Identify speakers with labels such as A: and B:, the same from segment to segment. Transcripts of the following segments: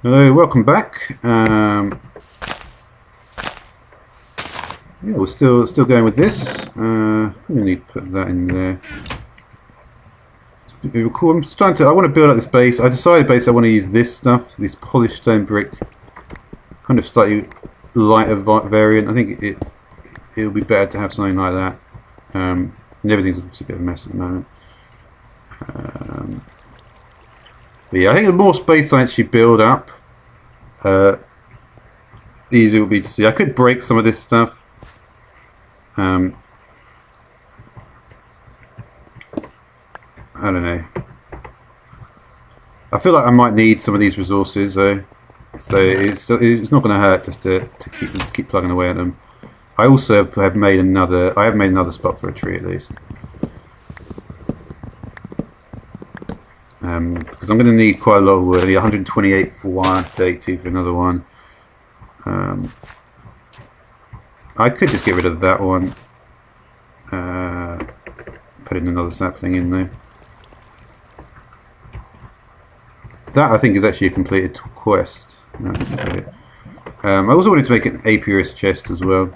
A: Hello, welcome back. Yeah, we're still going with this. We need to put that in there. I'm just trying to. I want to build up this base. I decided basically I want to use this stuff, this polished stone brick, kind of slightly lighter variant. I think it'll be better to have something like that. And everything's obviously a bit of a mess at the moment. But yeah, I think the more space I actually build up, the easier it will be to see. I could break some of this stuff. I don't know. I feel like I might need some of these resources though, so it's not going to hurt just to keep plugging away at them. I also have made another. I have made another spot for a tree at least, because I'm going to need quite a lot of wood. I need 128 for one, 32 for another one. I could just get rid of that one. Put in another sapling in there. That I think is actually a completed quest. No, I also wanted to make an apiarist chest as well.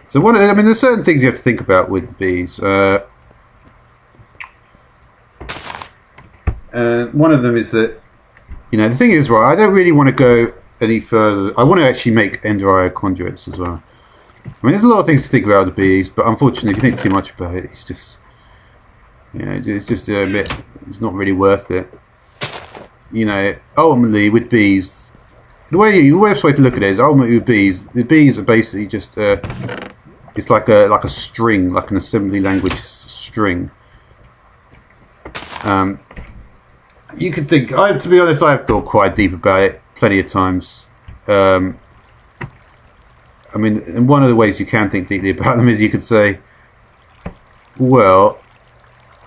A: So I mean, there's certain things you have to think about with bees. One of them is that, the thing is, right, I don't really want to go any further. I want to actually make ender eye conduits as well. I mean, there's a lot of things to think about with the bees, but unfortunately, if you think too much about it, it's just, it's just a bit. It's not really worth it. Ultimately with bees, the best way to look at it is ultimately with bees, the bees are basically just it's like a string, like an assembly language string. You could think. To be honest, I've thought quite deep about it plenty of times. I mean, and one of the ways you can think deeply about them is you could say, well,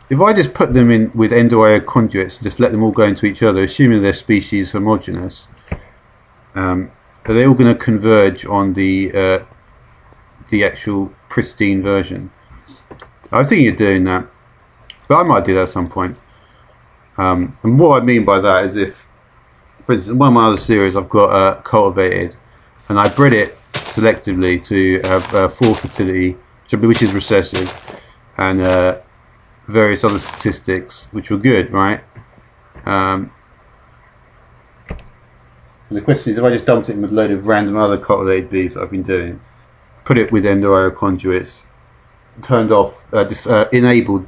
A: if I just put them in with ender conduits, just let them all go into each other, assuming they're species homogeneous, are they all going to converge on the actual pristine version? I was thinking of doing that, but I might do that at some point. And what I mean by that is if, for instance, in one of my other series, I've got cultivated, and I bred it selectively to have 4 fertility, which is recessive, and various other statistics which were good, right? The question is, if I just dumped it in with a load of random other cultivated bees that I've been doing, put it with ender conduits, turned off, disabled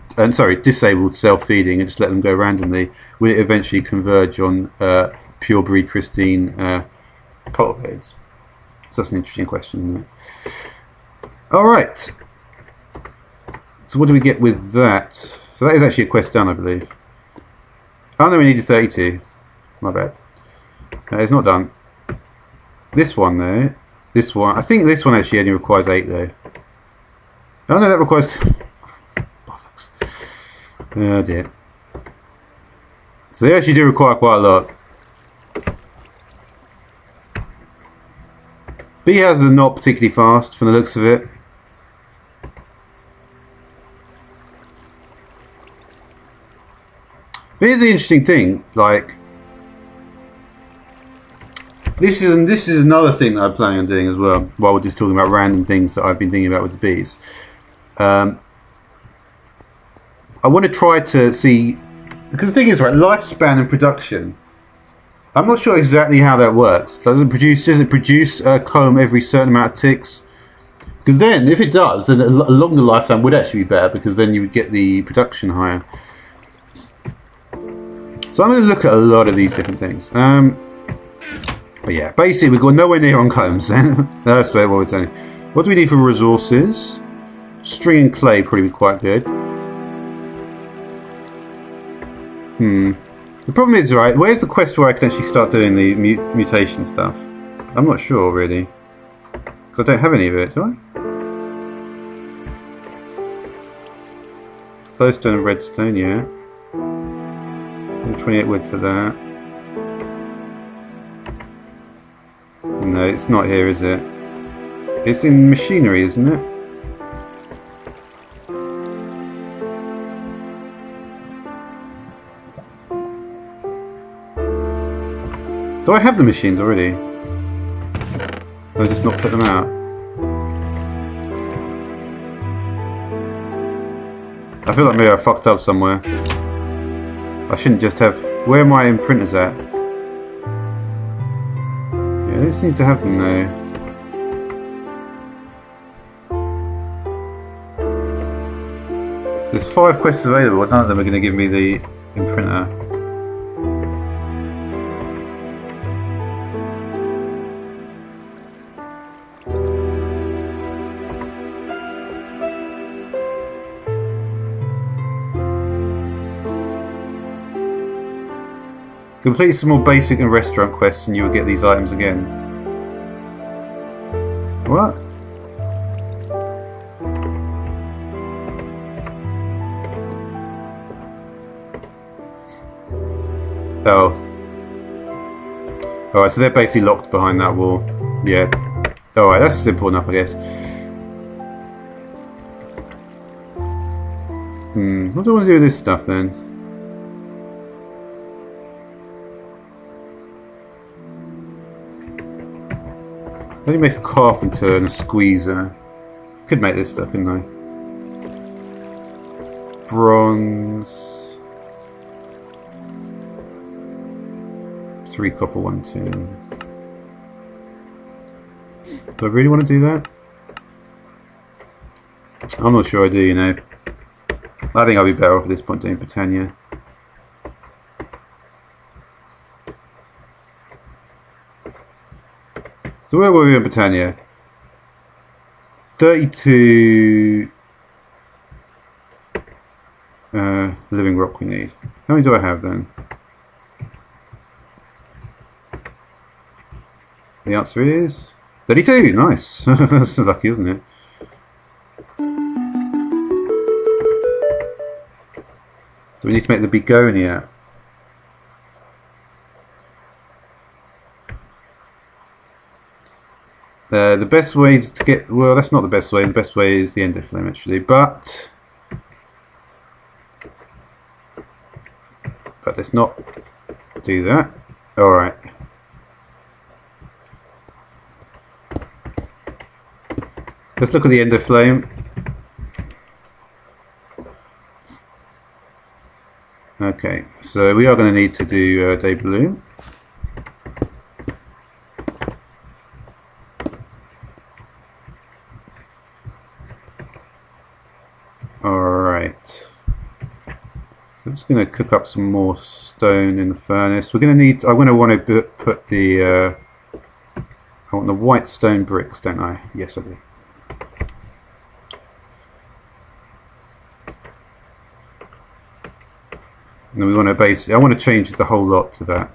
A: self-feeding, and just let them go randomly, will it eventually converge on pure breed pristine cultivateds? So that's an interesting question, isn't it? Alright. So what do we get with that? So that is actually a quest done, I believe. Oh no, we needed 32. My bad. No, it's not done. This one though. This one. I think this one actually only requires 8 though. Oh no, that requires... Bollocks. Oh dear. So they actually do require quite a lot. Bee houses are not particularly fast from the looks of it. But here's the interesting thing, like this is another thing that I'm planning on doing as well, while we're just talking about random things that I've been thinking about with the bees. I want to try to see, because the thing is, right, lifespan and production, I'm not sure exactly how that works. Does it produce a comb every certain amount of ticks? Because then, if it does, then a longer lifetime would actually be better, because then you would get the production higher. So I'm going to look at a lot of these different things. But yeah, basically we've got nowhere near on combs then. That's what we're doing. What do we need for resources? String and clay probably be quite good. The problem is, right, where's the quest where I can actually start doing the mutation stuff? I'm not sure really. Because I don't have any of it, do I? Glowstone and redstone, yeah. 28 wood for that. No, it's not here, is it? It's in machinery, isn't it? Do I have the machines already? Or I just not put them out? I feel like maybe I fucked up somewhere. I shouldn't just have... Where are my imprinters at? Yeah, I just need to have them though. There's 5 quests available, none of them are going to give me the imprinter. Complete some more basic and restaurant quests and you will get these items again. What? Oh. Alright, so they're basically locked behind that wall. Yeah. Alright, that's simple enough, I guess. What do I want to do with this stuff then? How do you make a carpenter and a squeezer? Could make this stuff, couldn't I? Bronze. 3 copper, 1 tin. Do I really want to do that? I'm not sure I do, you know. I think I'll be better off at this point doing Botania. So where were we in Botania? 32 living rock we need. How many do I have then? The answer is 32. Nice. That's lucky, isn't it? So we need to make the begonia. The best way is to get... Well, that's not the best way. The best way is the ender flame, actually. But let's not do that. Alright. Let's look at the ender flame. Okay, so we are going to need to do day balloon. Alright. I'm just going to cook up some more stone in the furnace. We're going to need... I'm going to want to put the... I want the white stone bricks, don't I? Yes, I do. And we want to basically... I want to change the whole lot to that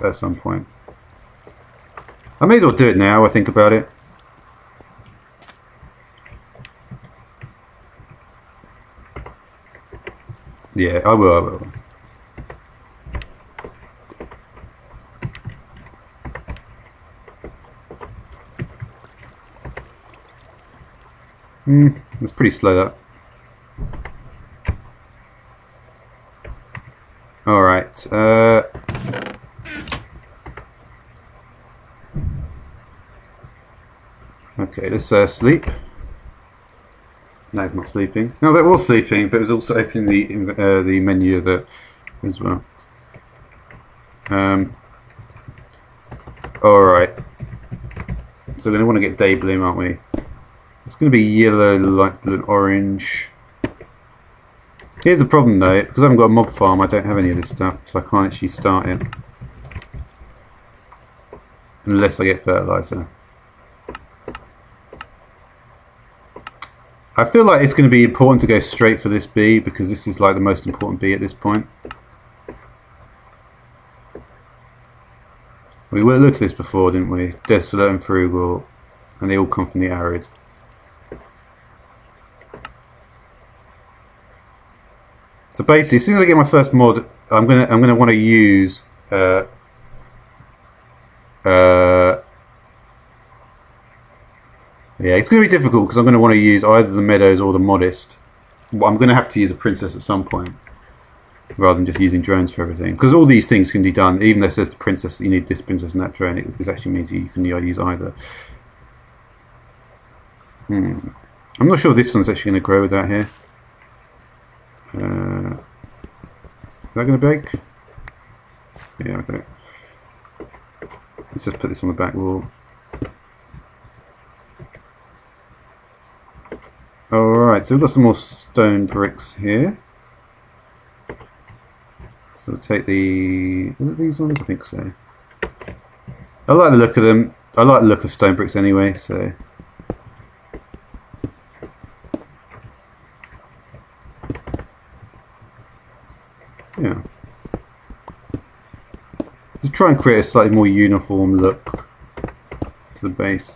A: at some point. I may as well do it now, I think about it. Yeah, I will. It's pretty slow, that. Alright, okay, let's sleep. No, it's not sleeping. No, that was sleeping, but it was also opening the menu of it as well. Alright. So we're going to want to get day bloom, aren't we? It's going to be yellow, light blue, and orange. Here's the problem though, because I haven't got a mob farm, I don't have any of this stuff, so I can't actually start it. Unless I get fertilizer. I feel like it's going to be important to go straight for this bee, because this is like the most important bee at this point. We looked at this before, didn't we? Desolate and frugal, and they all come from the arid. So basically, as soon as I get my first mod, I'm gonna want to use yeah, it's going to be difficult because I'm going to want to use either the Meadows or the Modest. Well, I'm going to have to use a Princess at some point. rather than just using drones for everything. Because all these things can be done, even though it says the princess, you need this princess and that drone, it actually means you can use either. I'm not sure this one's actually going to grow with that here. Is that going to bake? Yeah, okay. Let's just put this on the back wall. Alright, so we've got some more stone bricks here. So we'll take the... Are these ones? I think so. I like the look of them. I like the look of stone bricks anyway, so... Yeah. Just try and create a slightly more uniform look to the base.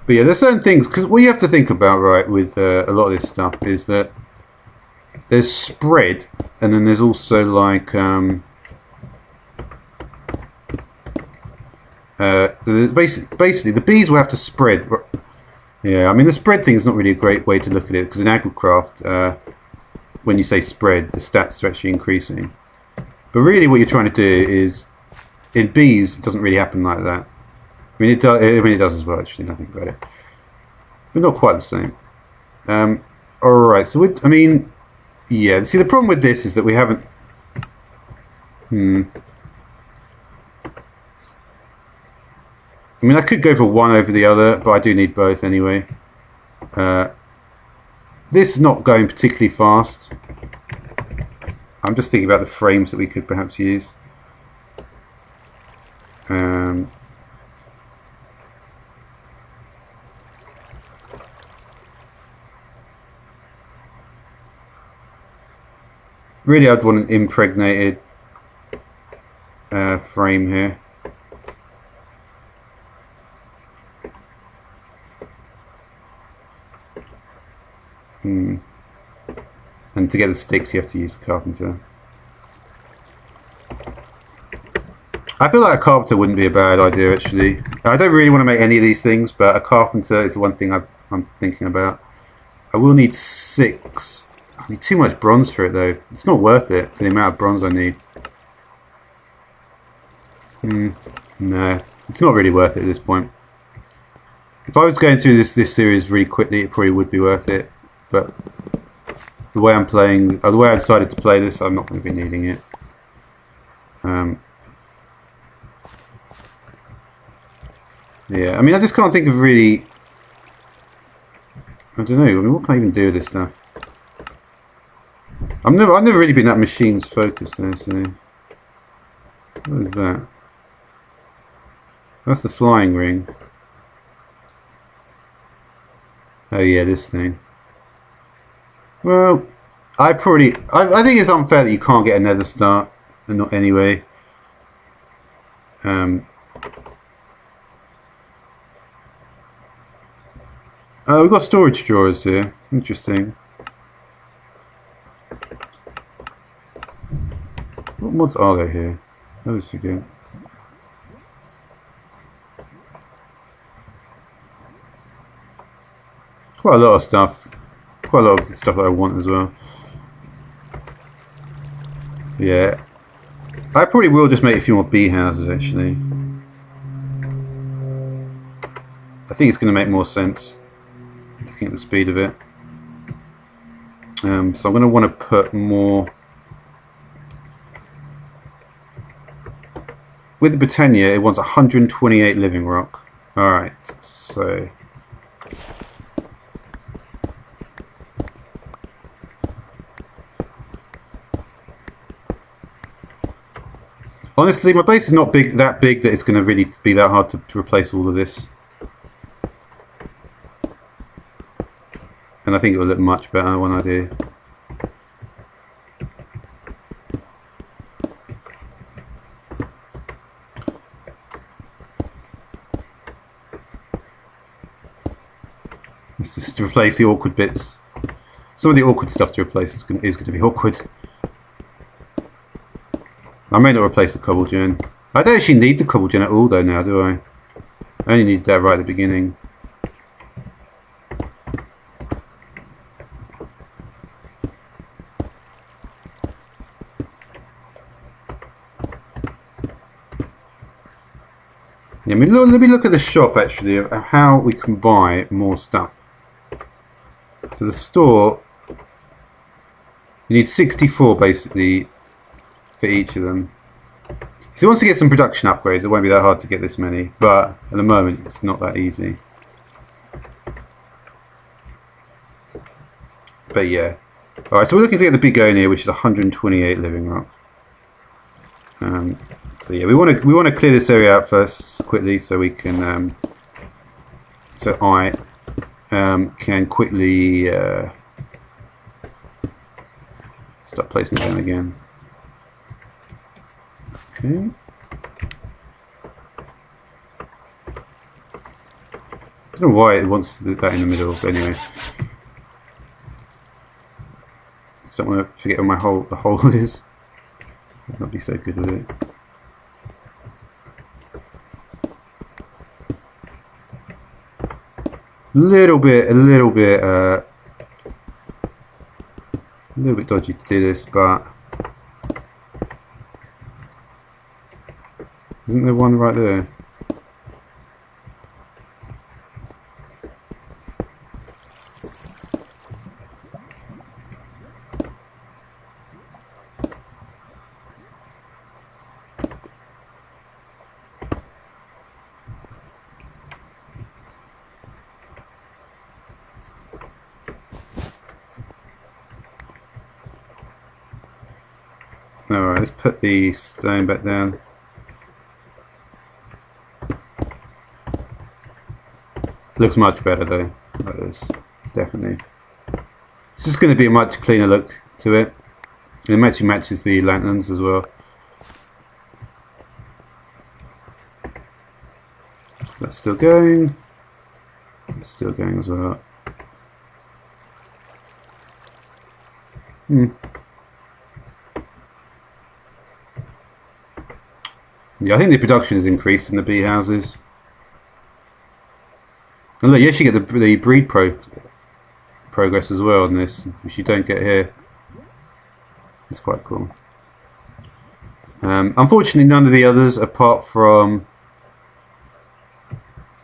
A: But yeah, there's certain things, because what you have to think about, right, with a lot of this stuff is that there's spread, and then there's also like basically the bees will have to spread. Yeah, I mean the spread thing is not really a great way to look at it, because in agricraft, when you say spread, the stats are actually increasing. But really, what you're trying to do is, in bees, it doesn't really happen like that. I mean, it does. I mean, it does as well. Actually, nothing about it, but not quite the same. All right. So, I mean, yeah. See, the problem with this is that we haven't. I mean, I could go for one over the other, but I do need both anyway. This is not going particularly fast. I'm just thinking about the frames that we could perhaps use. Really, I'd want an impregnated frame here. And to get the sticks, you have to use the carpenter. I feel like a carpenter wouldn't be a bad idea, actually. I don't really want to make any of these things, but a carpenter is the one thing I'm thinking about. I will need 6. I need too much bronze for it, though. It's not worth it for the amount of bronze I need. No, it's not really worth it at this point. If I was going through this series really quickly, it probably would be worth it. But the way I'm playing, the way I decided to play this, I'm not going to be needing it. Yeah, I mean, I just can't think of really. I don't know. I mean, what can I even do with this stuff? I've never really been that machines focused there. So, what is that? That's the flying ring. Oh yeah, this thing. Well, I think it's unfair that you can't get another start, and not anyway. We've got storage drawers here. Interesting. What mods are there here? I always forget. Quite a lot of stuff. Quite a lot of stuff that I want as well. Yeah. I probably will just make a few more bee houses, actually. I think it's going to make more sense, looking at the speed of it. So I'm going to want to put more... With the Botania, it wants 128 living rock. Alright, so... Honestly, my base is not that big that it's going to really be that hard to replace all of this. And I think it will look much better when I do. Let's just replace the awkward bits. Some of the awkward stuff to replace is going to be awkward. I may not replace the cobble gem. I don't actually need the cobble gem at all though now, do I? I only need that right at the beginning. Yeah, I mean, let me look at the shop actually of how we can buy more stuff. So the store, you need 64 basically for each of them. So once you get some production upgrades, it won't be that hard to get this many, but at the moment it's not that easy. But yeah. Alright, so we're looking to get the begonia, which is 128 living rock. So yeah, we want to clear this area out first quickly, so we can so I can quickly start placing it down again. Okay. I don't know why it wants that in the middle, but anyway. Just don't want to forget where the hole is. I'll not be so good with it. A little bit dodgy to do this, but isn't there one right there? Alright, let's put the stone back down. Looks much better though, like this, definitely. It's just going to be a much cleaner look to it. And it actually matches the lanterns as well. So that's still going. It's still going as well. Yeah, I think the production has increased in the bee houses. And look, you actually get the breed progress as well in this, which you don't get here. It's quite cool. Unfortunately, none of the others, apart from...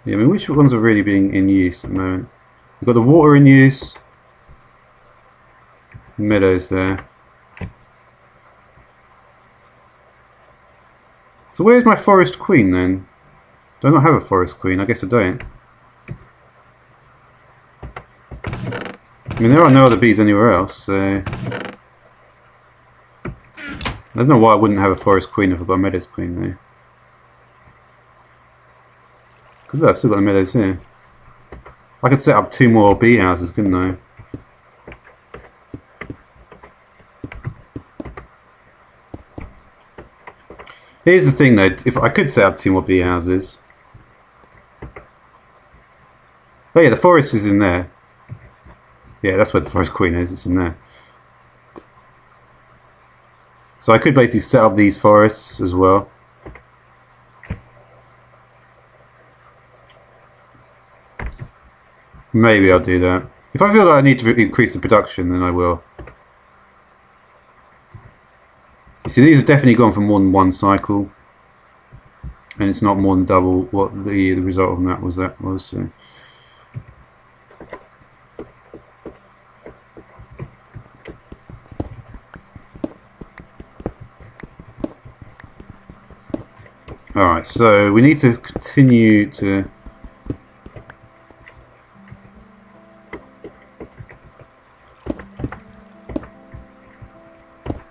A: Yeah, I mean, which ones are really being in use at the moment? We've got the water in use. Meadows there. So where's my forest queen then? Do I not have a forest queen? I guess I don't. I mean, there are no other bees anywhere else, so... I don't know why I wouldn't have a forest queen if I've got a meadows queen though. Because look, I've still got the meadows here. I could set up 2 more bee houses, couldn't I? Here's the thing though, if I could set up 2 more bee houses. Oh yeah, the forest is in there. Yeah, that's where the forest queen is, it's in there. So I could basically set up these forests as well. Maybe I'll do that. If I feel that I need to increase the production, then I will. You see, these have definitely gone for more than 1 cycle. And it's not more than double what the result of that was. So. Alright, so we need to continue to...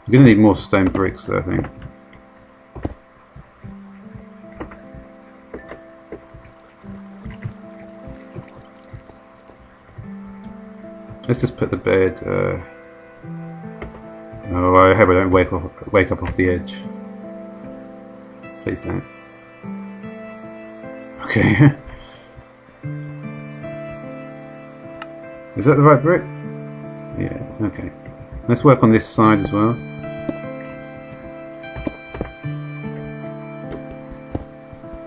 A: We're going to need more stone bricks though, I think. Let's just put the bed... Oh, I hope I don't wake up off the edge. Please don't. Okay. Is that the right brick? Yeah, okay. Let's work on this side as well.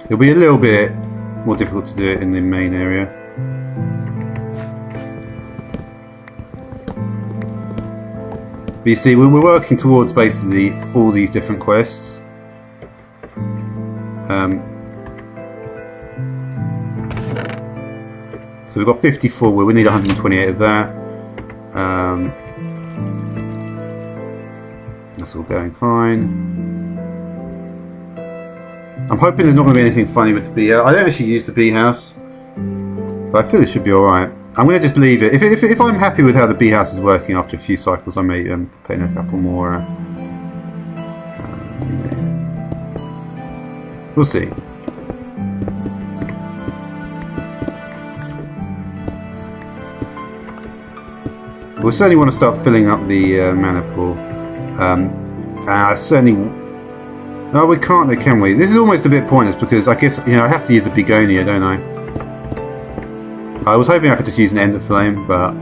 A: It'll be a little bit more difficult to do it in the main area. But you see, we're working towards basically all these different quests. So we've got 54 wood, we need 128 of that. That's all going fine. I'm hoping there's not going to be anything funny with the bee house. I don't actually use the bee house, but I feel it should be alright. I'm going to just leave it. If I'm happy with how the bee house is working after a few cycles, I may put in a couple more. We'll see. We'll certainly want to start filling up the mana pool. Certainly. No, we can't, though, can we? This is almost a bit pointless because I guess I have to use the begonia, don't I? I was hoping I could just use an ender flame, but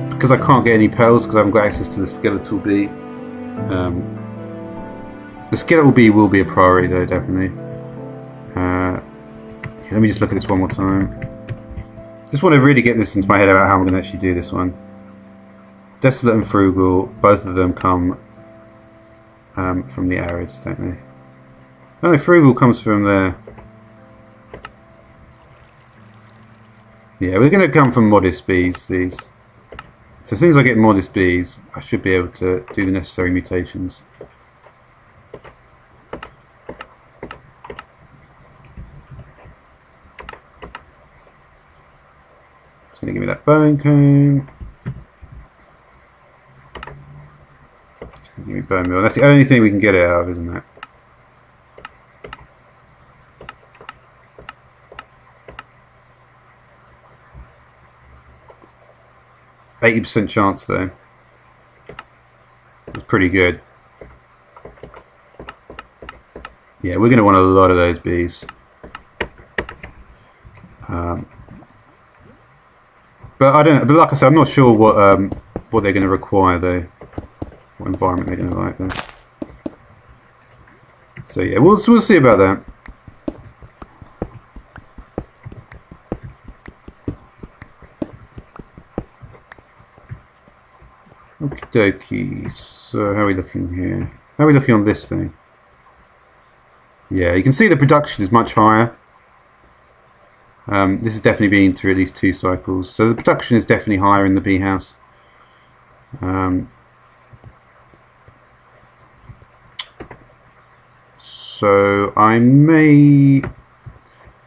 A: because I can't get any pearls because I haven't got access to the skeletal bee. The skeletal bee will be a priority, though, definitely. Let me just look at this one more time. Just want to really get this into my head about how I'm going to actually do this one. Desolate and Frugal, both of them come from the Arids, don't they? Oh no, Frugal comes from there. Yeah, we're going to come from Modest Bees, these. So as soon as I get Modest Bees, I should be able to do the necessary mutations. It's going to give me that bone comb. Give me bone meal. That's the only thing we can get it out of, isn't it? %80 chance though. That's pretty good. Yeah, we're going to want a lot of those bees. But I don't. But like I said, I'm not sure what they're going to require though. What environment they're going to like though. So yeah, we'll see about that. Okie dokie. So how are we looking here? How are we looking on this thing? Yeah, you can see the production is much higher. This has definitely been through at least 2 cycles, so the production is definitely higher in the bee house. So I may... You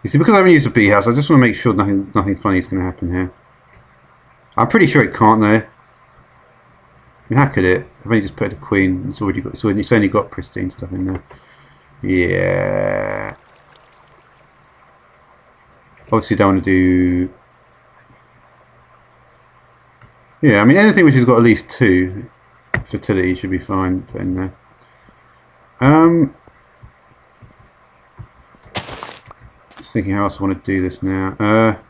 A: see, because I haven't used the bee house, I just want to make sure nothing funny is going to happen here. I'm pretty sure it can't though. I mean, how could it? I've only just put a queen. It's already got. It's only got pristine stuff in there. Yeah. Obviously, don't want to do. Yeah, I mean anything which has got at least 2 fertility should be fine. Put in there. Just thinking how else I want to do this now.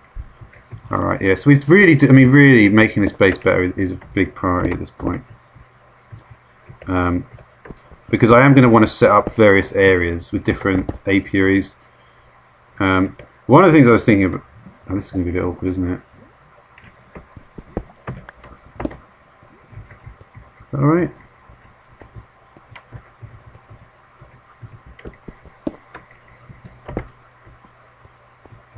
A: Alright, yeah, so we've really, really making this base better is a big priority at this point. Because I am going to want to set up various areas with different apiaries. One of the things I was thinking about... Oh, this is going to be a bit awkward, isn't it? Alright.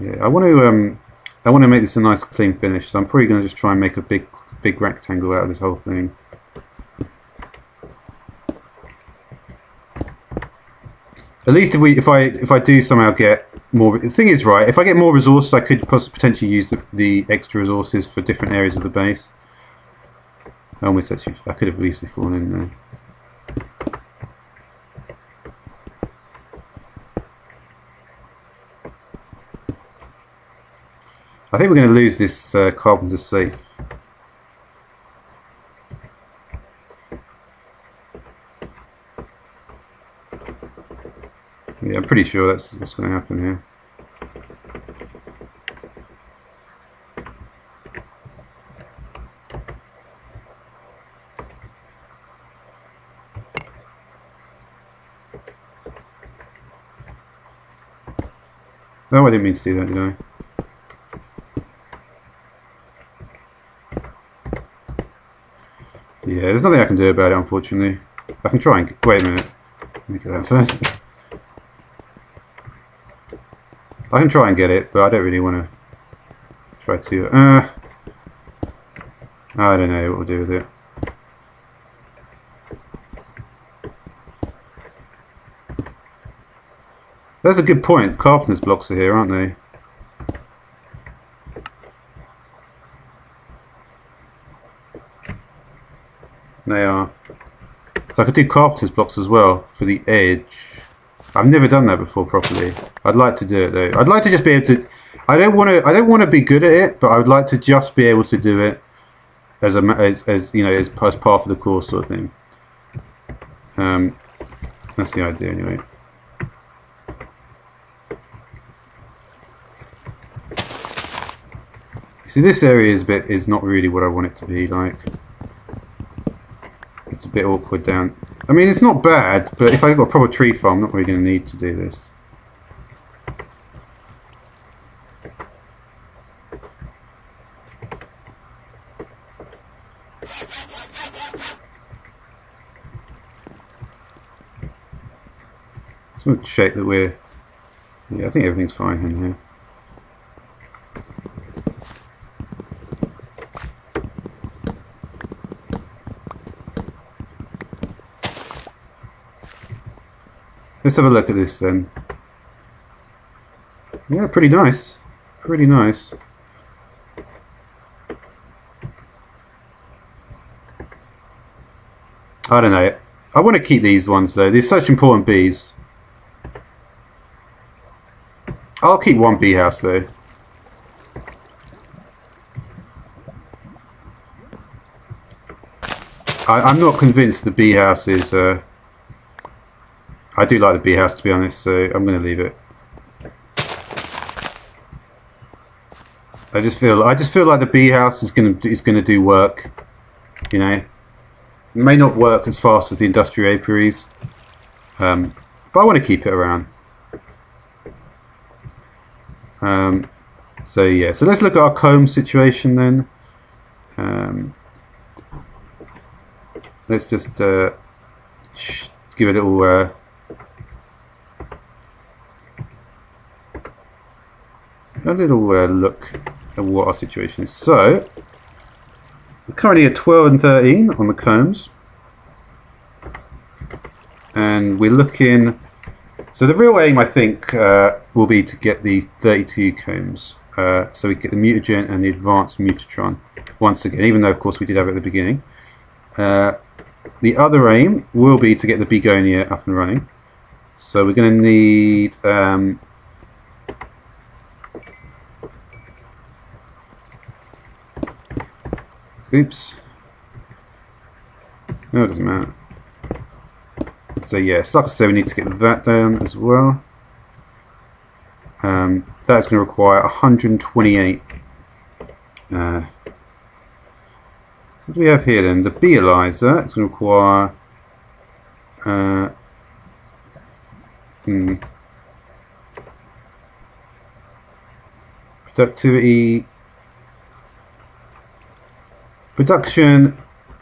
A: Yeah, I want to make this a nice clean finish, so I'm probably going to just try and make a big rectangle out of this whole thing. At least if I do somehow get more, the thing is, right, if I get more resources, I could potentially use the extra resources for different areas of the base. I almost actually, I could have easily fallen in there. I think we're going to lose this carpenter safe. Yeah, I'm pretty sure that's what's going to happen here. No, I didn't mean to do that, did I? Yeah, there's nothing I can do about it, unfortunately. I can try and... Wait a minute. Let me get that first. I can try and get it, but I don't really want to... Try to... I don't know what we'll do with it. That's a good point. Carpenter's blocks are here, aren't they? They are. So I could do carpenter's blocks as well for the edge. I've never done that before properly. I'd like to do it though. I'd like to just be able to. I don't want to be good at it, but I would like to just be able to do it as you know, as part of the course sort of thing. That's the idea anyway. See, this area is not really what I want it to be like. It's a bit awkward down. I mean, it's not bad, but if I've got a proper tree farm, I'm not really going to need to do this. Just want to check that we're... Yeah, I think everything's fine in here. Let's have a look at this then. Yeah, pretty nice. Pretty nice. I don't know. I want to keep these ones though. They're such important bees. I'll keep one bee house though. I'm not convinced the bee house is... I do like the bee house, to be honest, so I'm going to leave it. I just feel like the bee house is going to do work. You know, it may not work as fast as the industrial apiaries, but I want to keep it around. So yeah, so let's look at our comb situation then. Let's just give it a little. Look at what our situation is. So we're currently at 12 and 13 on the combs, and we're looking. So the real aim, I think, will be to get the 32 combs, so we get the mutagen and the advanced mutatron once again. Even though, of course, we did have it at the beginning. The other aim will be to get the begonia up and running. So we're going to need. Oops. No, it doesn't matter. So yeah, so like I said, we need to get that down as well. That's going to require 128. What do we have here then? The bee ELISA is going to require productivity. Production,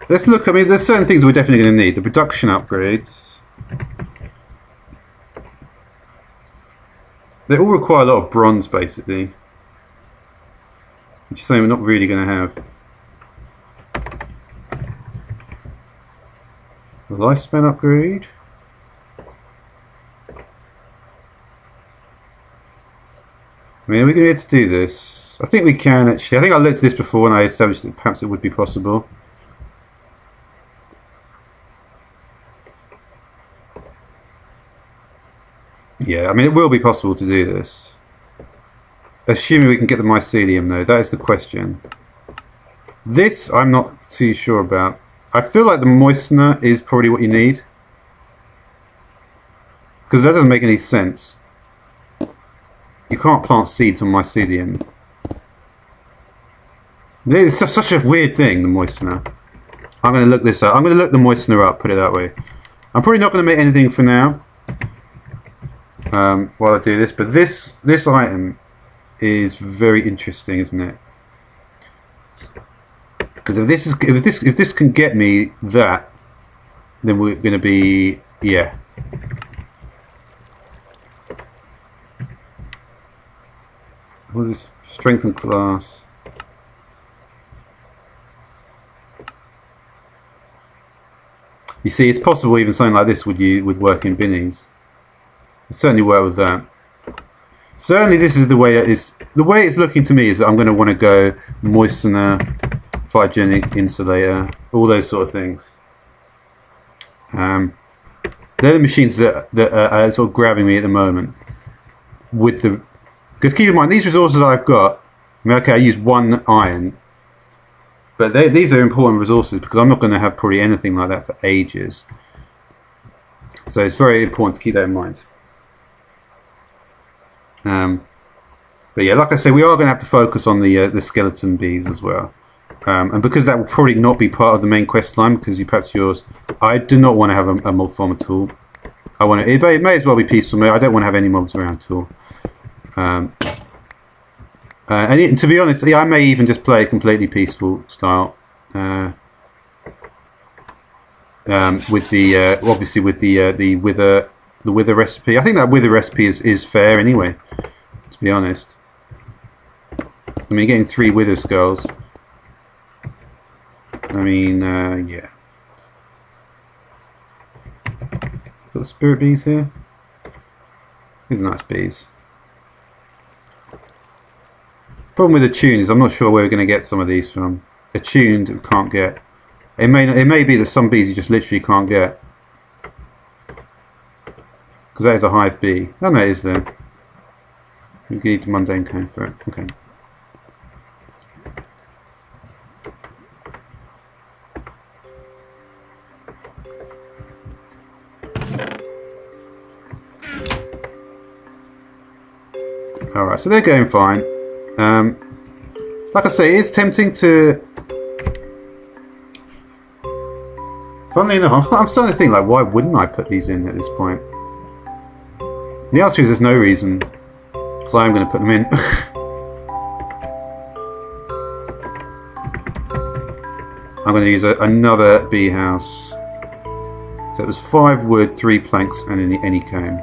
A: let's look, I mean, there's certain things we're definitely going to need. The production upgrades. They all require a lot of bronze, basically. Which is something we're not really going to have. The lifespan upgrade. I mean, are we going to be able to do this? I think we can actually. I think I looked at this before and I established that perhaps it would be possible. Yeah, I mean, it will be possible to do this. Assuming we can get the mycelium though, that is the question. This I'm not too sure about. I feel like the moistener is probably what you need. Because that doesn't make any sense. You can't plant seeds on mycelium. It's such a weird thing, the moistener. I'm going to look this up. I'm going to look the moistener up, put it that way. I'm probably not going to make anything for now. While I do this, but this item is very interesting, isn't it? Because if this can get me that, then we're going to be, yeah. What is this? Strengthened class. You see, it's possible even something like this would work in binnies. It certainly work with that. Certainly, this is the way it is. The way it's looking to me is that I'm going to want to go moistener, phyogenic insulator, all those sort of things. They're the machines that are sort of grabbing me at the moment. Because keep in mind, these resources I've got. I mean, okay, I use 1 iron, but these are important resources because I'm not going to have probably anything like that for ages. So it's very important to keep that in mind. But yeah, like I say, we are going to have to focus on the skeleton bees as well. And because that will probably not be part of the main quest line, because perhaps yours, I do not want to have a mob farm at all. It may as well be peaceful. I don't want to have any mobs around at all. And to be honest, I may even just play a completely peaceful style. With the obviously with the wither recipe. I think that wither recipe is fair anyway. To be honest, I mean, getting 3 wither skulls. I mean, yeah. Got the spirit bees here. These are nice bees. Problem with attuned is I'm not sure where we're going to get some of these from. Attuned, we can't get. It may be that some bees you just literally can't get. Because that is a hive bee. Oh no, it is there. We need the mundane cone for it. Okay. Alright, so they're going fine. Like I say, it's tempting to... Funnily enough, I'm starting to think, like, why wouldn't I put these in at this point? The answer is there's no reason. So I'm going to put them in. I'm going to use another bee house. So it was 5 wood, 3 planks, and any comb.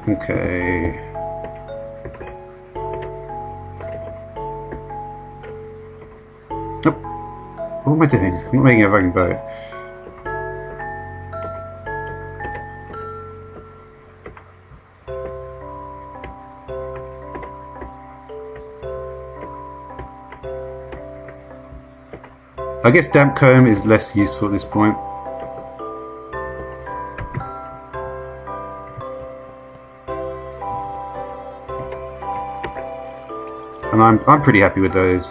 A: Okay. Oh, what am I doing? I'm not making a fucking boat. I guess damp comb is less useful at this point. And I'm pretty happy with those.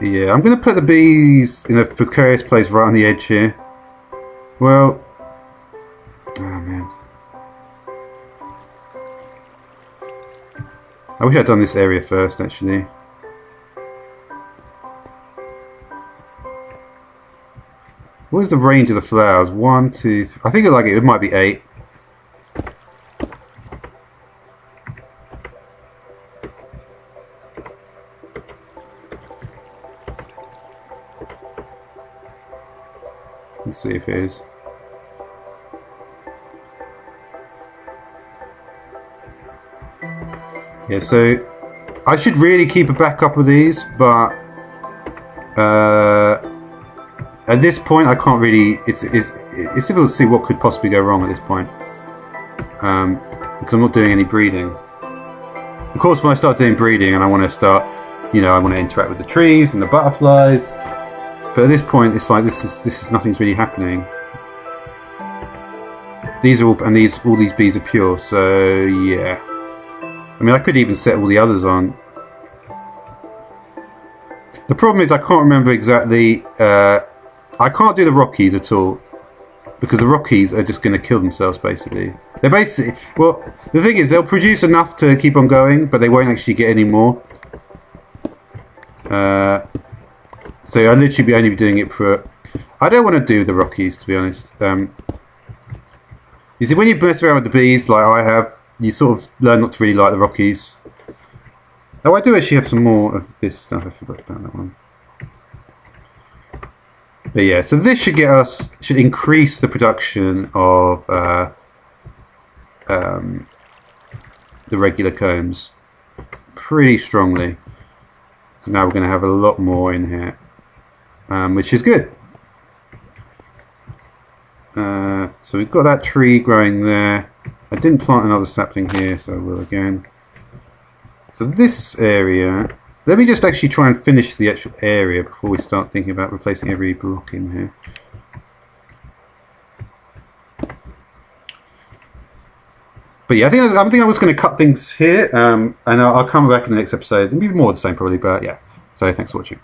A: Yeah, I'm going to put the bees in a precarious place right on the edge here. Well, oh man, I wish I'd done this area first, actually. What is the range of the flowers? 1, 2, 3. I think it might be 8. Let's see if it is. Yeah, so I should really keep a backup of these, but at this point I can't really. It's difficult to see what could possibly go wrong at this point, because I'm not doing any breeding. Of course, when I start doing breeding and I want to start, I want to interact with the trees and the butterflies. But at this point, it's like this is nothing's really happening. These are all these bees are pure, so yeah. I mean, I could even set all the others on. The problem is I can't remember exactly. I can't do the Rockies at all because the Rockies are just going to kill themselves. Basically, they're basically the thing is they'll produce enough to keep on going, but they won't actually get any more. So I'll literally be only doing it for... I don't want to do the Rockies, to be honest. You see, when you mess around with the bees, like I have, you sort of learn not to really like the Rockies. Oh, I do actually have some more of this stuff. I forgot about that one. But yeah, so this should increase the production of the regular combs pretty strongly. So now we're going to have a lot more in here, which is good. So we've got that tree growing there. I didn't plant another sapling here, so I will again. So this area, let me just actually try and finish the actual area before we start thinking about replacing every block in here. But yeah, I think I was going to cut things here, and I'll come back in the next episode. It'll be more the same probably, but yeah. So thanks for watching.